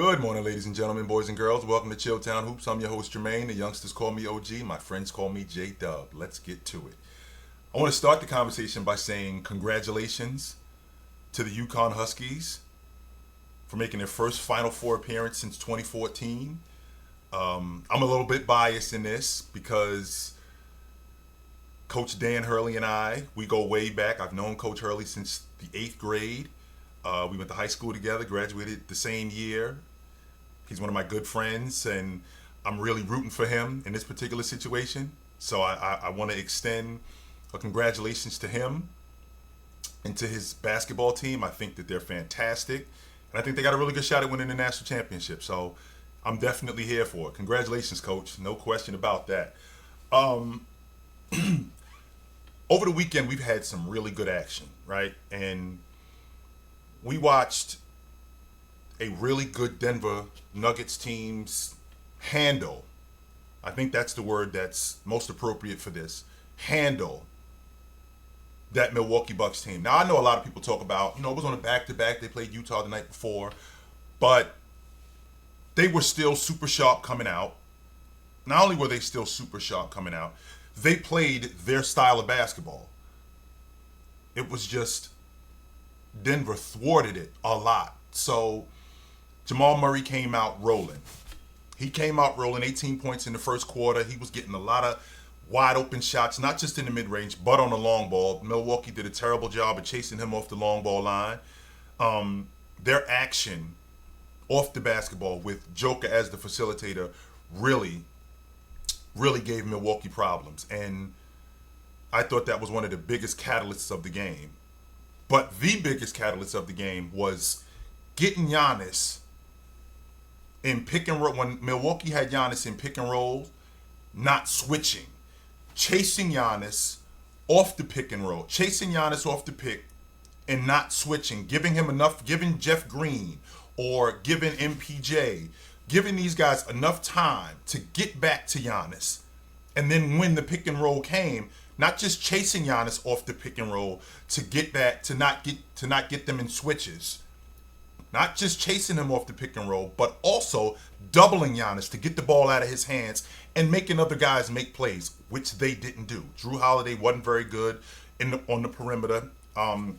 Good morning, ladies and gentlemen, boys and girls. Welcome to Chilltown Hoops. I'm your host, Jermaine. The youngsters call me OG. My friends call me J-Dub. Let's get to it. I want to start the conversation by saying congratulations to the UConn Huskies for making their first Final Four appearance since 2014. I'm a little bit biased in this because Coach Dan Hurley and we go way back. I've known Coach Hurley since the 8th grade. We went to high school together, graduated the same year. He's one of my good friends, and I'm really rooting for him in this particular situation. So I want to extend a congratulations to him and to his basketball team. I think that they're fantastic, and I think they got a really good shot at winning the national championship. So I'm definitely here for it. Congratulations, Coach. No question about that. Over the weekend, we've had some really good action, right? And we watched a really good Denver Nuggets team's handle. I think that's the word that's most appropriate for this. Handle that Milwaukee Bucks team. Now, I know a lot of people talk about, it was on a back-to-back. They played Utah the night before. But they were still super sharp coming out. Not only were they still super sharp coming out, they played their style of basketball. It was just Denver thwarted it a lot. So Jamal Murray came out rolling. He came out rolling 18 points in the first quarter. He was getting a lot of wide open shots, not just in the mid-range, but on the long ball. Milwaukee did a terrible job of chasing him off the long ball line. Their action off the basketball with Joker as the facilitator really gave Milwaukee problems. And I thought that was one of the biggest catalysts of the game. But the biggest catalyst of the game was getting Giannis in pick and roll. When Milwaukee had Giannis in pick and roll, not switching. Chasing Giannis off the pick and roll. Chasing Giannis off the pick and not switching. Giving him enough, giving Jeff Green or giving MPJ, giving these guys enough time to get back to Giannis. And then when the pick and roll came, not just chasing Giannis off the pick and roll to get back, to not get them in switches. Not just chasing him off the pick and roll, but also doubling Giannis to get the ball out of his hands and making other guys make plays, which they didn't do. Drew Holiday wasn't very good on the perimeter. None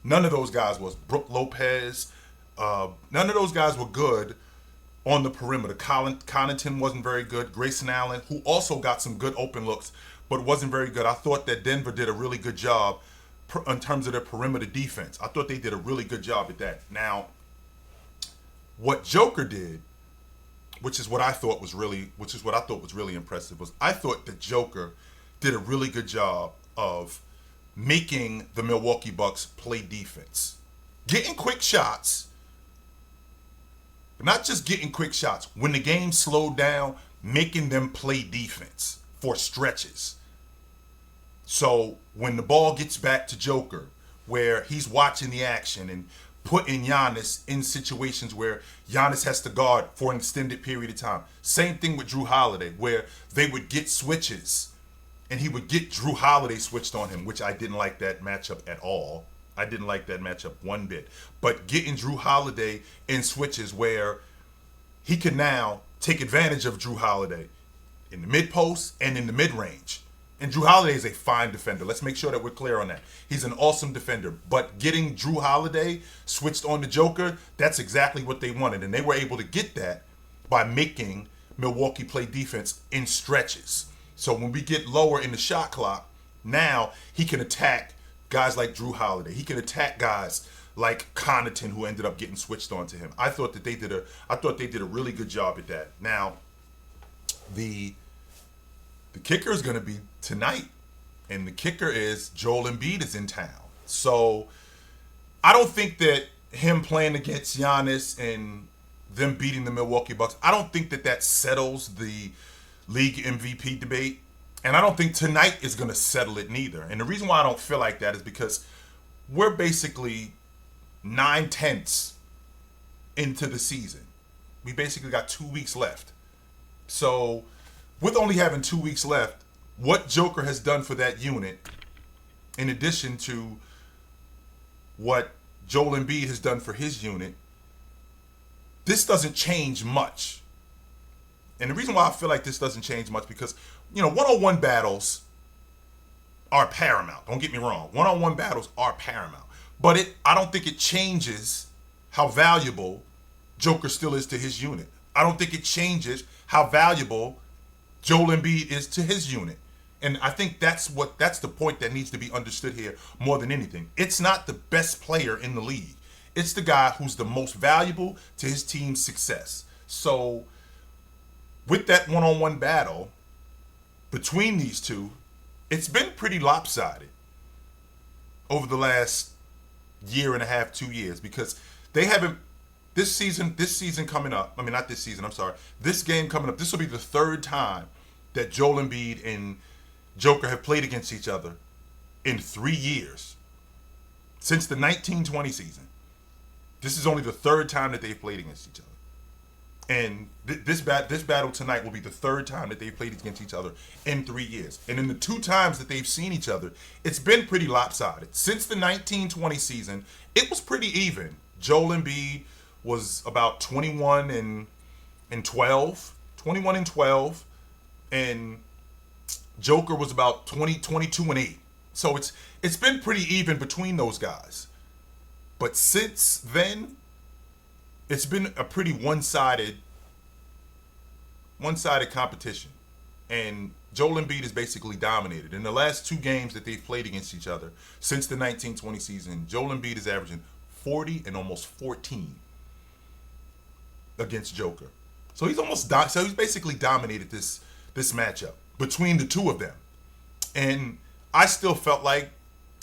of those guys was. Brook Lopez. None of those guys were good on the perimeter. Connaughton wasn't very good. Grayson Allen, who also got some good open looks, but wasn't very good. I thought that Denver did a really good job in terms of their perimeter defense. I thought they did a really good job at that. Now, what Joker did, which is what I thought was really impressive, was I thought that Joker did a really good job of making the Milwaukee Bucks play defense. Getting quick shots, but not just getting quick shots. When the game slowed down, making them play defense for stretches. So when the ball gets back to Joker, where he's watching the action and putting Giannis in situations where Giannis has to guard for an extended period of time. Same thing with Drew Holiday, where they would get switches and he would get Drew Holiday switched on him, which I didn't like that matchup at all. I didn't like that matchup one bit. But getting Drew Holiday in switches where he can now take advantage of Drew Holiday in the mid-post and in the mid-range. And Drew Holiday is a fine defender. Let's make sure that we're clear on that. He's an awesome defender. But getting Drew Holiday switched on the Joker, that's exactly what they wanted. And they were able to get that by making Milwaukee play defense in stretches. So when we get lower in the shot clock, now he can attack guys like Drew Holiday. He can attack guys like Connaughton, who ended up getting switched on to him. I thought they did a really good job at that. Now, the kicker is going to be tonight, and the kicker is Joel Embiid is in town. So I don't think that him playing against Giannis and them beating the Milwaukee Bucks, I don't think that settles the league MVP debate, and I don't think tonight is going to settle it neither. And the reason why I don't feel like that is because we're basically 9/10 into the season. We basically got 2 weeks left. So with only having 2 weeks left, what Joker has done for that unit, in addition to what Joel Embiid has done for his unit, this doesn't change much. And the reason why I feel like this doesn't change much because, one-on-one battles are paramount. Don't get me wrong. One-on-one battles are paramount. But I don't think it changes how valuable Joker still is to his unit. I don't think it changes how valuable Joel Embiid is to his unit. And I think that's the point that needs to be understood here more than anything. It's not the best player in the league. It's the guy who's the most valuable to his team's success. So with that one-on-one battle between these two, it's been pretty lopsided over the last year and a half, 2 years, because they haven't, this season coming up, I mean, not this season, I'm sorry, this game coming up, this will be the third time that Joel Embiid and Joker have played against each other in 3 years. Since the 1920 season. This is only the third time that they've played against each other. And this battle tonight will be the third time that they've played against each other in 3 years. And in the 2 times that they've seen each other, it's been pretty lopsided. Since the 1920 season, it was pretty even. Joel Embiid was about 21 and 12, and Joker was about 22 and 8. So it's been pretty even between those guys. But since then, it's been a pretty one-sided competition. And Joel Embiid is basically dominated. In the last 2 games that they've played against each other since the 1920 season, Joel Embiid is averaging 40 and almost 14 against Joker. So he's basically dominated this matchup between the two of them. And I still felt like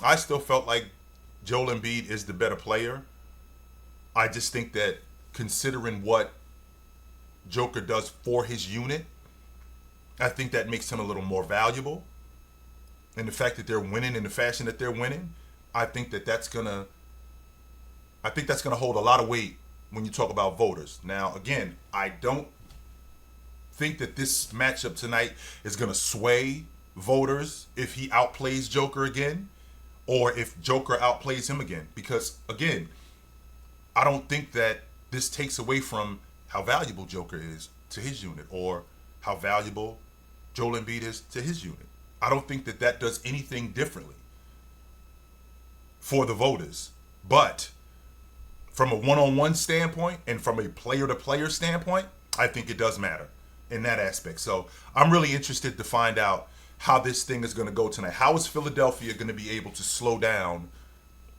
Joel Embiid is the better player. I just think that considering what Joker does for his unit, I think that makes him a little more valuable. And the fact that they're winning in the fashion that they're winning, I think that's gonna hold a lot of weight when you talk about voters. Now, again, I don't think that this matchup tonight is gonna sway voters if he outplays Joker again, or if Joker outplays him again. Because, again, I don't think that this takes away from how valuable Joker is to his unit or how valuable Joel Embiid is to his unit. I don't think that does anything differently for the voters. But from a one-on-one standpoint and from a player-to-player standpoint, I think it does matter in that aspect. So I'm really interested to find out how this thing is going to go tonight. How is Philadelphia going to be able to slow down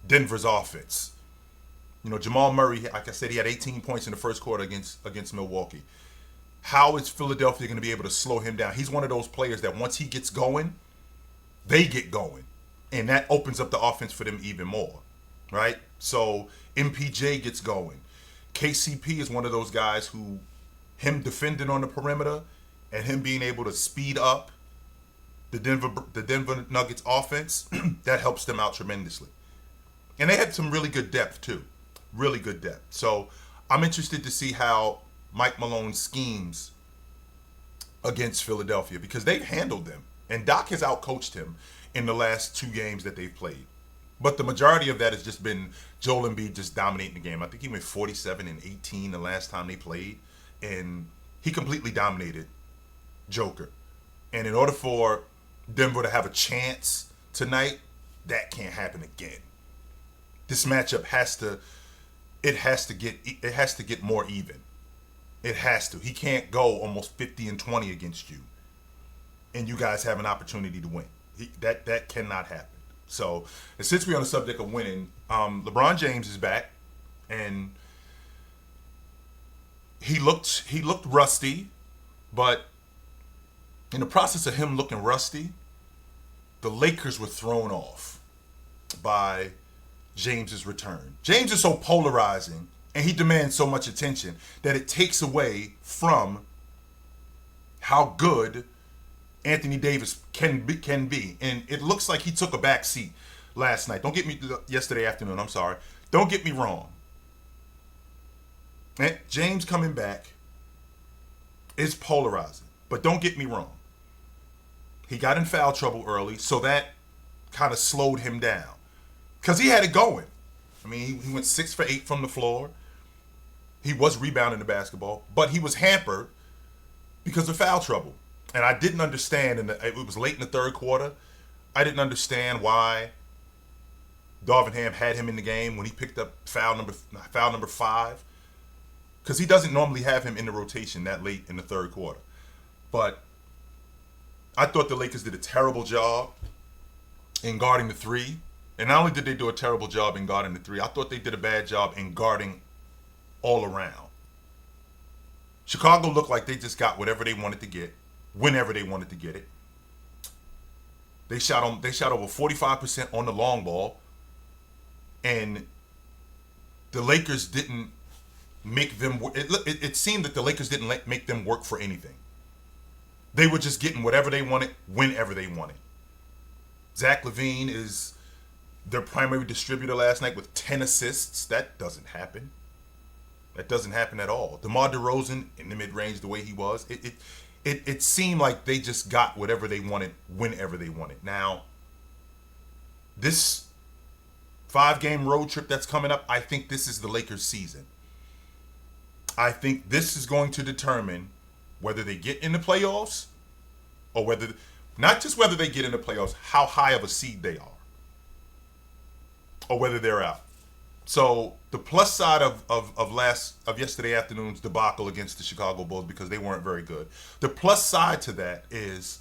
Denver's offense? Jamal Murray, like I said, he had 18 points in the first quarter against Milwaukee. How is Philadelphia going to be able to slow him down? He's one of those players that once he gets going, they get going. And that opens up the offense for them even more, right? So MPJ gets going. KCP is one of those guys who, him defending on the perimeter and him being able to speed up the Denver Nuggets offense, that helps them out tremendously. And they had some really good depth too. Really good depth. So I'm interested to see how Mike Malone schemes against Philadelphia, because they've handled them. And Doc has outcoached him in the last 2 games that they've played. But the majority of that has just been Joel Embiid just dominating the game. I think he went 47 and 18 the last time they played. And he completely dominated Joker. And in order for Denver to have a chance tonight, that can't happen again. This matchup has to get more even. It has to. He can't go almost 50 and 20 against you and you guys have an opportunity to win. That cannot happen. So, and since we're on the subject of winning, LeBron James is back, and he looked rusty, but in the process of him looking rusty, the Lakers were thrown off by James's return. James is so polarizing, and he demands so much attention that it takes away from how good Anthony Davis can be. And it looks like he took a back seat last night. Yesterday afternoon, I'm sorry. Don't get me wrong. James coming back is polarizing. But don't get me wrong. He got in foul trouble early, so that kind of slowed him down. Because he had it going. I mean, he went 6 for 8 from the floor. He was rebounding the basketball, but he was hampered because of foul trouble. And I didn't understand, and it was late in the third quarter. I didn't understand why Darvin Ham had him in the game when he picked up foul number 5, because he doesn't normally have him in the rotation that late in the third quarter. But I thought the Lakers did a terrible job in guarding the 3. And not only did they do a terrible job in guarding the 3, I thought they did a bad job in guarding all around. Chicago looked like they just got whatever they wanted to get, whenever they wanted to get it. They shot over 45% on the long ball, and the Lakers didn't make them. It seemed that the Lakers didn't make them work for anything. They were just getting whatever they wanted, whenever they wanted. Zach LaVine is their primary distributor last night with 10 assists. That doesn't happen. That doesn't happen at all. DeMar DeRozan in the mid-range, the way he was, it seemed like they just got whatever they wanted, whenever they wanted. Now, this 5-game road trip that's coming up, I think this is the Lakers' season. I think this is going to determine whether they get in the playoffs, or whether, not just whether they get in the playoffs, how high of a seed they are, or whether they're out. So the plus side of yesterday afternoon's debacle against the Chicago Bulls, because they weren't very good, the plus side to that is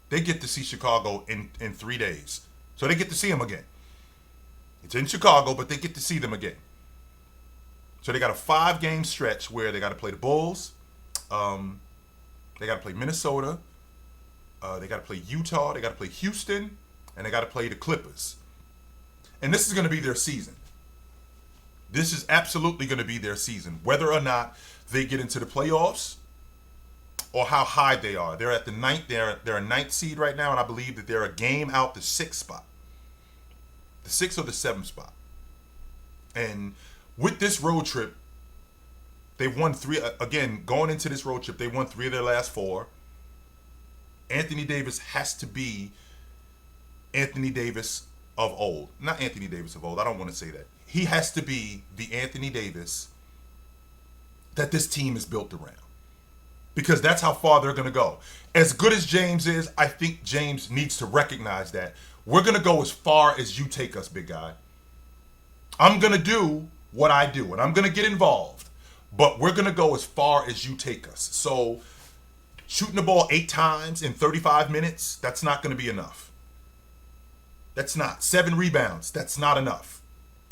they get to see Chicago in 3 days. So they get to see them again. It's in Chicago, but they get to see them again. So they got a 5-game stretch where they got to play the Bulls, they got to play Minnesota, they got to play Utah, they got to play Houston, and they got to play the Clippers. And this is going to be their season. This is absolutely going to be their season, whether or not they get into the playoffs or how high they are. They're at the 9th. They're a 9th seed right now, and I believe that they're a game out the 6th spot, the 6th or the 7th spot. And with this road trip, they've won 3. Again, going into this road trip, they won 3 of their last 4. Anthony Davis has to be Anthony Davis of old. Not Anthony Davis of old. I don't want to say that. He has to be the Anthony Davis that this team is built around, because that's how far they're going to go. As good as James is, I think James needs to recognize that we're going to go as far as you take us, big guy. I'm going to do what I do, and I'm going to get involved, but we're going to go as far as you take us. So shooting the ball 8 times in 35 minutes, that's not going to be enough. That's not. 7 rebounds, that's not enough.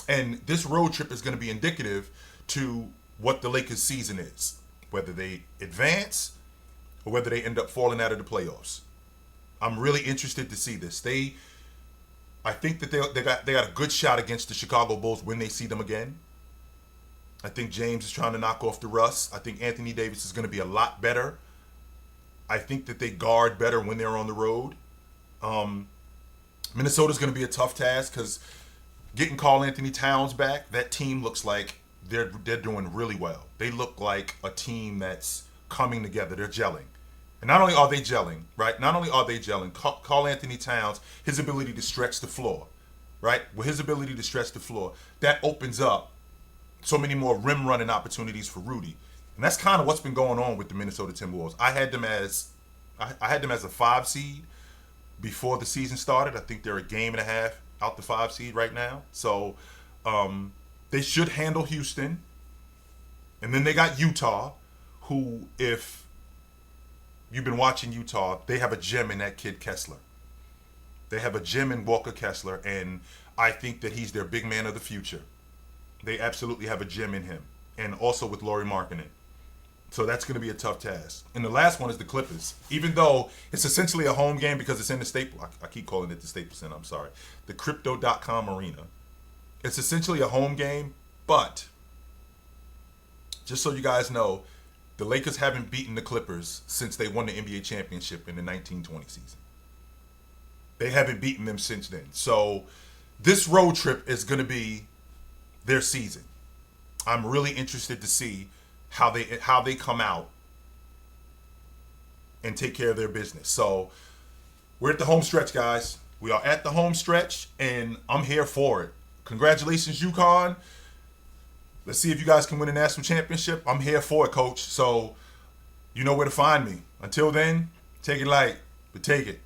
And this road trip is going to be indicative to what the Lakers' season is, whether they advance or whether they end up falling out of the playoffs. I'm really interested to see this. I think that they got a good shot against the Chicago Bulls when they see them again. I think James is trying to knock off the rust. I think Anthony Davis is going to be a lot better. I think that they guard better when they're on the road. Minnesota's going to be a tough task, because getting Karl Anthony Towns back, that team looks like they're doing really well. They look like a team that's coming together. They're gelling. And not only are they gelling, right? Not only are they gelling, Karl Anthony Towns, his ability to stretch the floor, right? With his ability to stretch the floor, that opens up so many more rim running opportunities for Rudy. And that's kind of what's been going on with the Minnesota Timberwolves. I had them as a 5 seed before the season started. I think they're a game and a half out the 5 seed right now. So they should handle Houston. And then they got Utah, who, if you've been watching Utah, they have a gem in that kid Kessler. They have a gem in Walker Kessler, and I think that he's their big man of the future. They absolutely have a gem in him. And also with Lauri Markkanen. So that's going to be a tough task. And the last one is the Clippers. Even though it's essentially a home game because it's in the Staples, I keep calling it the Staples Center, I'm sorry. The Crypto.com Arena. It's essentially a home game, but just so you guys know, the Lakers haven't beaten the Clippers since they won the NBA championship in the 1920 season. They haven't beaten them since then. So this road trip is going to be their season. I'm really interested to see how they come out and take care of their business. So we're at the home stretch, guys. We are at the home stretch, and I'm here for it. Congratulations, UConn. Let's see if you guys can win a national championship. I'm here for it, Coach. So you know where to find me. Until then, take it light, but take it.